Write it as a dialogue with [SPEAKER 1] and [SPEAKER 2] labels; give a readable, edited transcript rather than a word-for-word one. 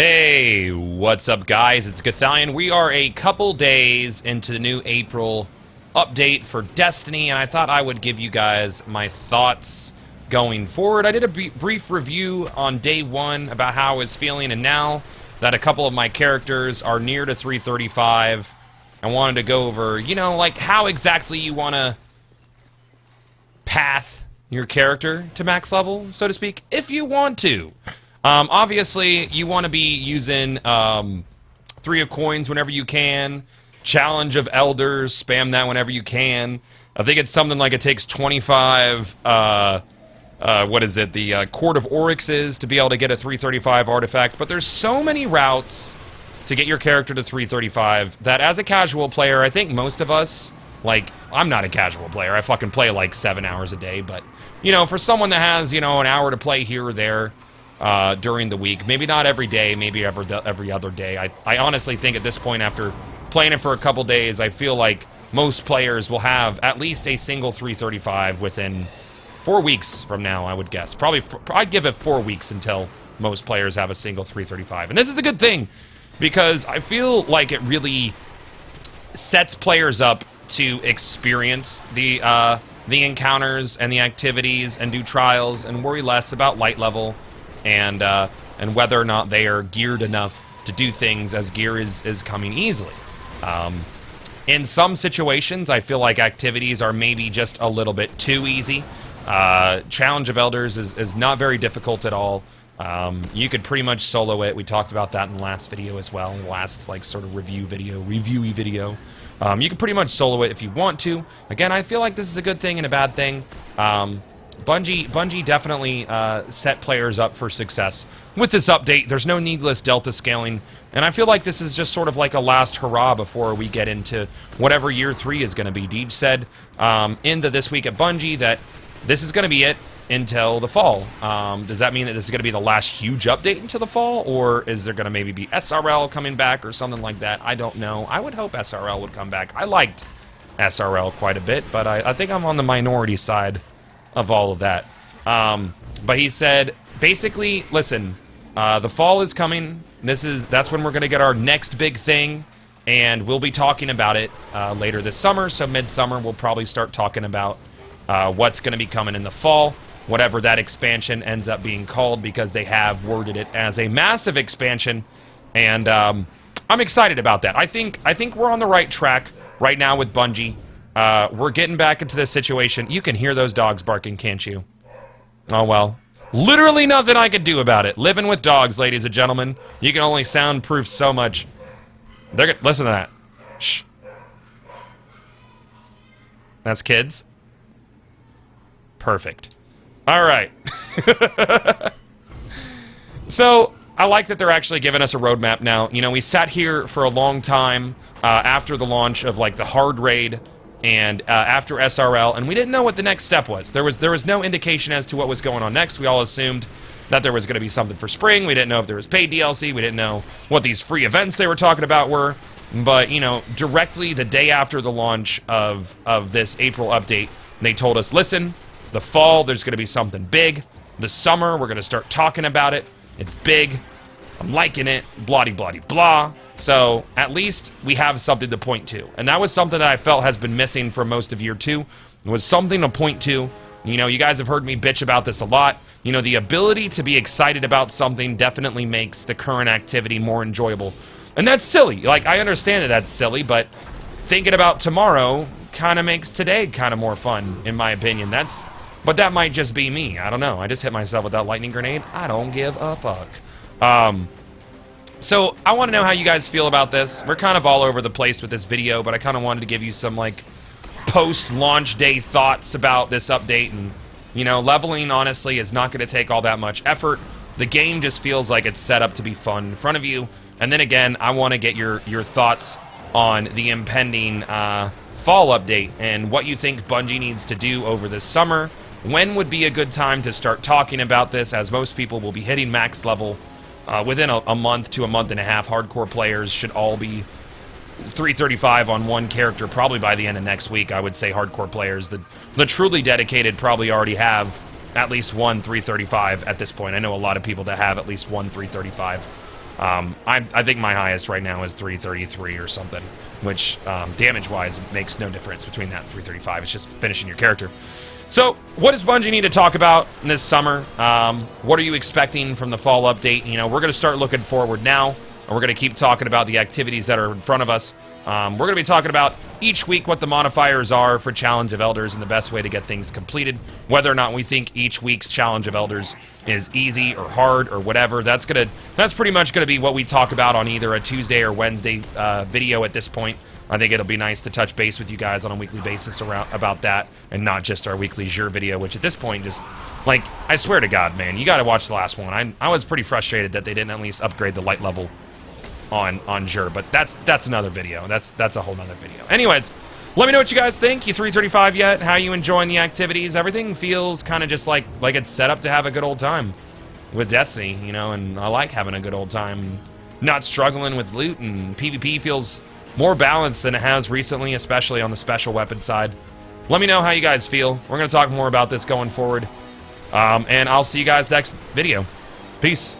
[SPEAKER 1] Hey, what's up guys? It's Gathalion. We are a couple days into the new April update for Destiny, and I thought I would give you guys my thoughts going forward. I did a brief review on day one about how I was feeling, and now that a couple of my characters are near to 335, I wanted to go over, you know, like how exactly you want to path your character to max level, so to speak, if you want to. Obviously, you want to be using 3 of coins whenever you can. Challenge of elders, spam that whenever you can. I think it's something like it takes 25, what is it, the Court of Oryxes to be able to get a 335 artifact. But there's so many routes to get your character to 335 that as a casual player, I think most of us, like, I'm not a casual player. I fucking play like 7 hours a day. But, you know, for someone that has, you know, an hour to play here or there, during the week. Maybe not every day, maybe every other day. I honestly think at this point, after playing it for a couple days, I feel like most players will have at least a single 335 within 4 weeks from now, I would guess. I'd give it 4 weeks until most players have a single 335. And this is a good thing, because I feel like it really sets players up to experience the encounters and the activities and do trials and worry less about light level and whether or not they are geared enough to do things, as gear is coming easily. In some situations, I feel like activities are maybe just a little bit too easy. Challenge of Elders is not very difficult at all. You could pretty much solo it. We talked about that in the last video as well, in the last like sort of reviewy video. You can pretty much solo it if you want to. Again, I feel like this is a good thing and a bad thing. Bungie definitely set players up for success with this update. There's no needless delta scaling, and I feel like this is just sort of like a last hurrah before we get into whatever year 3 is going to be. Deej said into This Week at Bungie that this is going to be it until the fall. Does that mean that this is going to be the last huge update until the fall, or is there going to maybe be SRL coming back or something like that? I don't know. I would hope SRL would come back. I liked SRL quite a bit, but I think I'm on the minority side of all of that. But he said, basically, listen, the fall is coming. That's when we're going to get our next big thing, and we'll be talking about it later this summer. So midsummer, we'll probably start talking about what's going to be coming in the fall, whatever that expansion ends up being called, because they have worded it as a massive expansion, and I'm excited about that. I think we're on the right track right now with Bungie. We're getting back into this situation. You can hear those dogs barking, can't you? Oh, well. Literally nothing I can do about it. Living with dogs, ladies and gentlemen. You can only soundproof so much. Listen to that. Shh. That's kids? Perfect. All right. So, I like that they're actually giving us a roadmap now. You know, we sat here for a long time after the launch of, like, the hard raid and after SRL, and we didn't know what the next step was. There was no indication as to what was going on next. We all assumed that there was going to be something for spring. We didn't know if there was paid DLC. We didn't know what these free events they were talking about were. But, you know, directly the day after the launch of this April update, they told us, listen, the fall, there's going to be something big. The summer, we're going to start talking about it. It's big. I'm liking it. Blah-de-blah-de-blah. So, at least we have something to point to. And that was something that I felt has been missing for most of year 2. It was something to point to. You know, you guys have heard me bitch about this a lot. You know, the ability to be excited about something definitely makes the current activity more enjoyable. And that's silly. Like, I understand that that's silly, but thinking about tomorrow kind of makes today kind of more fun, in my opinion. But that might just be me. I don't know. I just hit myself with that lightning grenade. I don't give a fuck. So, I want to know how you guys feel about this. We're kind of all over the place with this video, but I kind of wanted to give you some, like, post-launch day thoughts about this update. And, you know, leveling, honestly, is not going to take all that much effort. The game just feels like it's set up to be fun in front of you. And then again, I want to get your thoughts on the impending fall update and what you think Bungie needs to do over this summer. When would be a good time to start talking about this, as most people will be hitting max level within a month to a month and a half. Hardcore players should all be 335 on one character probably by the end of next week. I would say hardcore players. The truly dedicated probably already have at least one 335 at this point. I know a lot of people that have at least one 335. I think my highest right now is 333 or something, which damage-wise makes no difference between that and 335. It's just finishing your character. So, what does Bungie need to talk about this summer? What are you expecting from the fall update? You know, we're going to start looking forward now, and we're going to keep talking about the activities that are in front of us. We're going to be talking about each week what the modifiers are for Challenge of Elders and the best way to get things completed. Whether or not we think each week's Challenge of Elders is easy or hard or whatever, that's pretty much going to be what we talk about on either a Tuesday or Wednesday video at this point. I think it'll be nice to touch base with you guys on a weekly basis about that, and not just our weekly Jur video, which at this point just, like, I swear to God, man, you got to watch the last one. I was pretty frustrated that they didn't at least upgrade the light level on Jur, but that's another video. That's a whole nother video. Anyways, let me know what you guys think. You 335 yet? How you enjoying the activities? Everything feels kind of just like it's set up to have a good old time with Destiny, you know, and I like having a good old time. Not struggling with loot, and PvP feels more balanced than it has recently, especially on the special weapon side. Let me know how you guys feel. We're going to talk more about this going forward. And I'll see you guys next video. Peace.